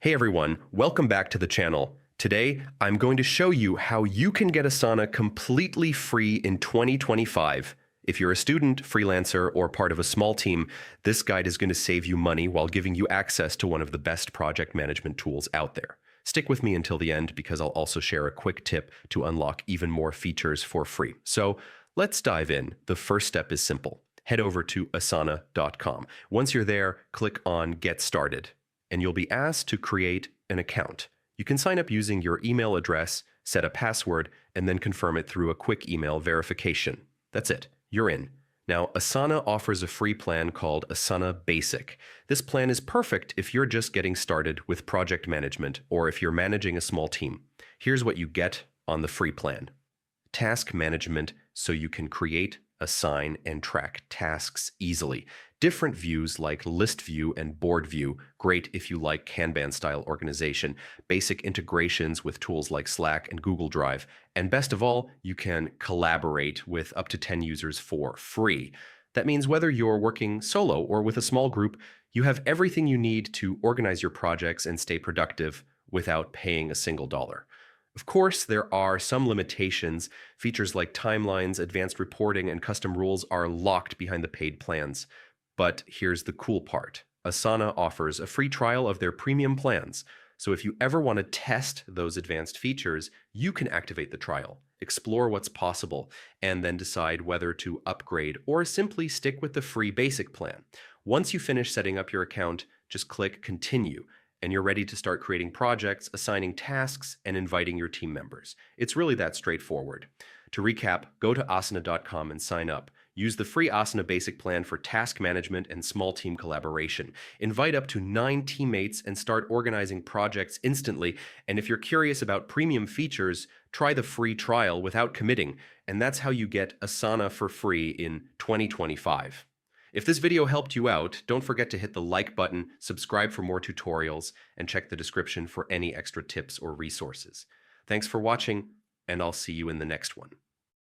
Hey everyone, welcome back to the channel. Today, I'm going to show you how you can get Asana completely free in 2025. If you're a student, freelancer, or part of a small team, this guide is going to save you money while giving you access to one of the best project management tools out there. Stick with me until the end because I'll also share a quick tip to unlock even more features for free. So let's dive in. The first step is simple. Head over to asana.com. Once you're there, click on Get Started, and you'll be asked to create an account. You can sign up using your email address, set a password, and then confirm it through a quick email verification. That's it. You're in. Now, Asana offers a free plan called Asana Basic. This plan is perfect if you're just getting started with project management or if you're managing a small team. Here's what you get on the free plan. Task management so you can create, assign, and track tasks easily. Different views like list view and board view, great if you like Kanban-style organization. Basic integrations with tools like Slack and Google Drive. And best of all, you can collaborate with up to 10 users for free. That means whether you're working solo or with a small group, you have everything you need to organize your projects and stay productive without paying a single dollar. Of course, there are some limitations. Features like timelines, advanced reporting, and custom rules are locked behind the paid plans. But here's the cool part. Asana offers a free trial of their premium plans. So if you ever want to test those advanced features, you can activate the trial, explore what's possible, and then decide whether to upgrade or simply stick with the free basic plan. Once you finish setting up your account, just click Continue, and you're ready to start creating projects, assigning tasks, and inviting your team members. It's really that straightforward. To recap, go to asana.com and sign up. Use the free Asana Basic plan for task management and small team collaboration. Invite up to 9 teammates and start organizing projects instantly. And if you're curious about premium features, try the free trial without committing. And that's how you get Asana for free in 2025. If this video helped you out, don't forget to hit the like button, subscribe for more tutorials, and check the description for any extra tips or resources. Thanks for watching, and I'll see you in the next one.